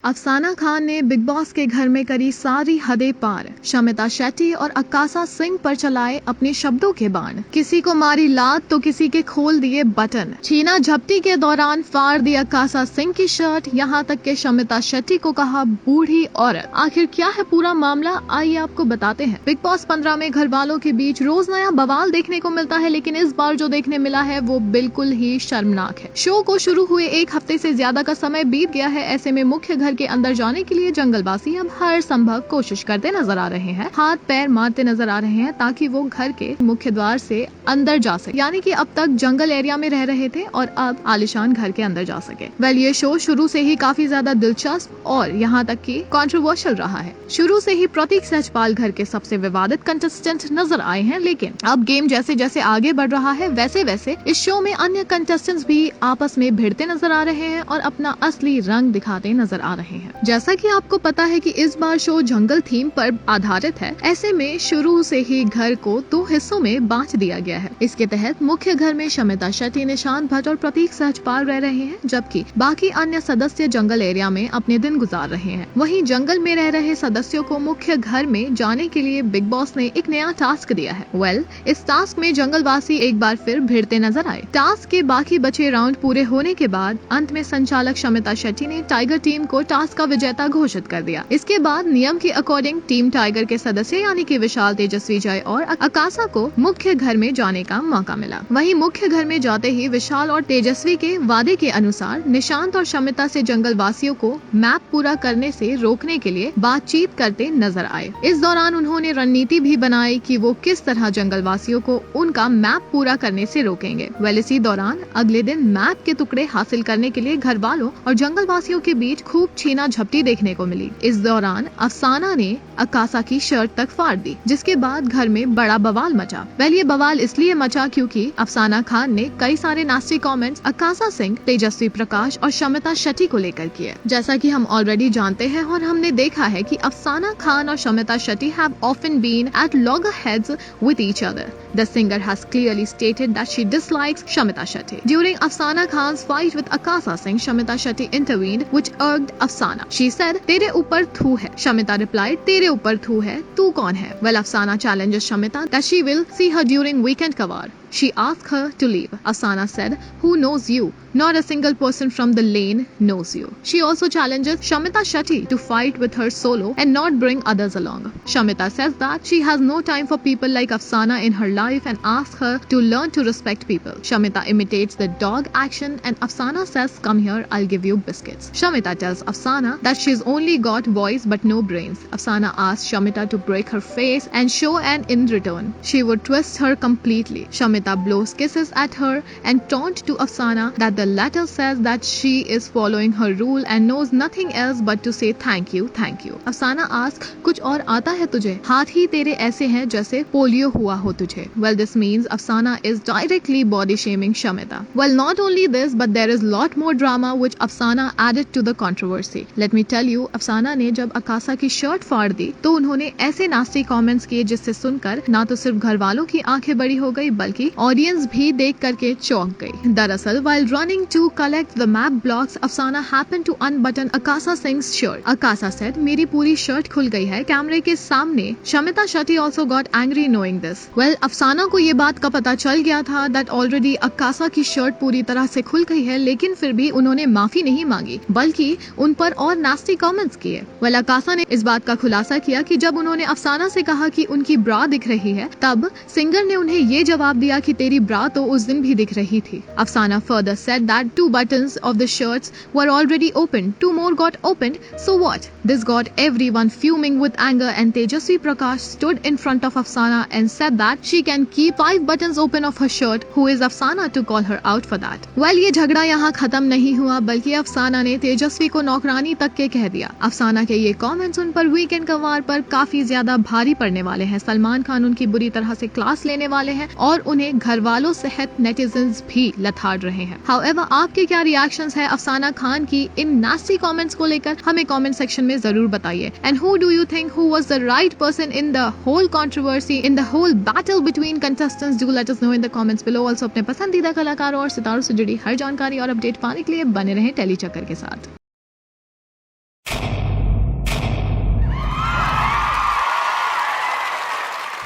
अफसाना खान ने big boss के घर में करी सारी हदें पार। शमिता शेट्टी और अकासा सिंह पर चलाए अपने शब्दों के बाण। किसी को मारी लात तो किसी के खोल दिए बटन। छीना झपटी के दौरान फाड़ दी अकासा सिंह की शर्ट, यहाँ तक के शमिता शेट्टी को कहा बूढ़ी औरत। आखिर क्या है पूरा मामला, आइए आपको बताते हैं। बिग बॉस 15 में घर वालों के बीच रोज नया बवाल देखने को मिलता है, लेकिन इस बार जो देखने मिला है वो बिल्कुल ही शर्मनाक है। शो को शुरू हुए एक हफ्ते से ज्यादा का समय बीत गया है। ऐसे में मुख्य घर के अंदर जाने के लिए जंगलवासी अब हर संभव कोशिश करते नजर आ रहे हैं, हाथ पैर मारते नजर आ रहे हैं ताकि वो घर के मुख्य द्वार से अंदर जा सके। यानी कि अब तक जंगल एरिया में रह रहे थे और अब आलिशान घर के अंदर जा सके। वेल, ये शो शुरू से ही काफी ज्यादा दिलचस्प और यहाँ तक कि कंट्रोवर्शियल रहा है। शुरू से ही प्रतीक सहजपाल घर के सबसे विवादित कंटेस्टेंट नजर आए हैं, लेकिन अब गेम जैसे जैसे आगे बढ़ रहा है वैसे वैसे इस शो में अन्य कंटेस्टेंट्स भी आपस में भिड़ते नजर आ रहे हैं और अपना असली रंग दिखाते नजर आ रहे हैं। जैसा कि आपको पता है कि इस बार शो जंगल थीम पर आधारित है। ऐसे में शुरू से ही घर को 2 हिस्सों में बांट दिया गया है। इसके तहत मुख्य घर में शमिता शेट्टी, निशांत भट्ट और प्रतीक सहजपाल रह रहे हैं, जबकि बाकी अन्य सदस्य जंगल एरिया में अपने दिन गुजार रहे हैं। वहीं जंगल में रह रहे सदस्यों को मुख्य घर में जाने के लिए बिग बॉस ने एक नया टास्क दिया है। वेल, इस टास्क में जंगलवासी एक बार फिर भिड़ते नजर आए। टास्क के बाकी बचे राउंड पूरे होने के बाद अंत में संचालक शमिता शेट्टी ने टाइगर टीम को टास्क का विजेता घोषित कर दिया। इसके बाद नियम के अकॉर्डिंग टीम टाइगर के सदस्य यानी कि विशाल, तेजस्वी, जय और अकासा को मुख्य घर में जाने का मौका मिला। वहीं मुख्य घर में जाते ही विशाल और तेजस्वी के वादे के अनुसार निशांत और शमिता से जंगलवासियों को मैप पूरा करने से रोकने के लिए बातचीत करते नजर आए। इस दौरान उन्होंने रणनीति भी बनाई कि वो किस तरह जंगलवासियों को उनका मैप पूरा करने से रोकेंगे। वेल, इसी दौरान अगले दिन मैप के टुकड़े हासिल करने के लिए घर वालों और जंगलवासियों के बीच खूब छीना झपटी देखने को मिली। इस दौरान अफसाना ने अकासा की शर्ट तक फाड़ दी, जिसके बाद घर में बड़ा बवाल मचा। वेल, ये बवाल इसलिए मचा क्योंकि अफसाना खान ने कई सारे नास्टी कमेंट्स अकासा सिंह, तेजस्वी प्रकाश और शमिता शेट्टी को लेकर किए। जैसा कि हम ऑलरेडी जानते हैं और हमने देखा है कि अफसाना खान और Shamita Shetty have often been at loggerheads with each other. The singer has clearly stated that she dislikes Shamita Shetty. During Afsana Khan's fight with Akasa Singh, Shamita Shetty intervened, which irked Afsana. She said, "तेरे ऊपर थू है." Shamita replied, "तेरे ऊपर थू है, तू कौन है?" Well, Afsana challenges Shamita that she will see her during weekend cover. She asked her to leave. Afsana said, "Who knows you? Not a single person from the lane knows you." She also challenges Shamita Shetty to fight with her solo and not bring others along. Shamita says that she has no time for people like Afsana in her life and asks her to learn to respect people. Shamita imitates the dog action and Afsana says, "Come here, I'll give you biscuits." Shamita tells Afsana that she's only got voice but no brains. Afsana asks Shamita to break her face and show an in return she would twist her completely. Shamita blows kisses at her and taunt to Afsana that the latter says that she is following her rule and knows nothing else but to say thank you, thank you. Afsana asks, "कुछ और आता है तुझे? हाथ ही तेरे ऐसे हैं जैसे पोलियो हुआ हो तुझे." Well, this means Afsana is directly body shaming Shamita. Well, not only this, but there is lot more drama which Afsana added to the controversy. Let me tell you, Afsana ने जब अकासा की shirt फाड़ दी तो उन्होंने ऐसे nasty comments किए जिससे सुनकर ना तो सिर्फ घर वालों की आंखें बड़ी हो गई बल्कि ऑडियंस भी देख करके चौंक गई। दरअसल while running to collect the map blocks, Afsana happened to unbutton Akasa Singh's shirt. Akasa said, "मेरी पूरी शर्ट खुल गई है कैमरे के सामने." Shamita Shetty also got angry knowing this. Well, Afsana को ये बात का पता चल गया था that already Akasa की शर्ट पूरी तरह से खुल गई है, लेकिन फिर भी उन्होंने माफी नहीं मांगी बल्कि उन पर और नास्टी कमेंट्स किए। Well, Akasa ने इस बात का खुलासा किया कि जब उन्होंने अफसाना से कहा कि उनकी ब्रा दिख रही है, तब सिंगर ने उन्हें ये जवाब दिया कि तेरी ब्रा तो उस दिन भी दिख रही थी। Afsana further said that 2 buttons of the shirts were already opened, 2 more got opened, so what? This got everyone fuming with anger and Tejasvi Prakash stood in front of Afsana and said that she can keep 5 buttons open of her shirt. Who is Afsana to call her out for that? Well, ये झगड़ा यहाँ खत्म नहीं हुआ बल्कि अफसाना ने तेजस्वी को नौकरानी तक के कह दिया। अफसाना के ये कमेंट्स उन पर वीकेंड कवार पर काफी ज्यादा भारी पड़ने वाले हैं। सलमान खान उनकी बुरी तरह से क्लास लेने वाले हैं और उन्हें घर वालों सहित नेटिजन्स भी लथाड़ रहे हैं। हाउएवर, आपके क्या रिएक्शंस है अफसाना खान की इन नास्टी कमेंट्स को लेकर? हमें कमेंट सेक्शन में जरूर बताइए। And who do you think who was the right person in the whole controversy, in the whole battle between contestants? Do let us know in the comments below. Also अपने पसंदीदा कलाकारों और सितारों से जुड़ी हर जानकारी और अपडेट पाने के लिए बने रहें टेली चक्कर के साथ।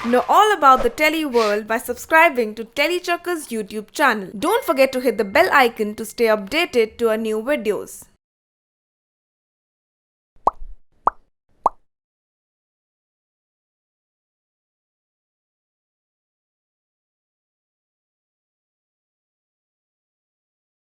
Know all about the Tele world by subscribing to Telechuckers YouTube channel. Don't forget to hit the bell icon to stay updated to our new videos.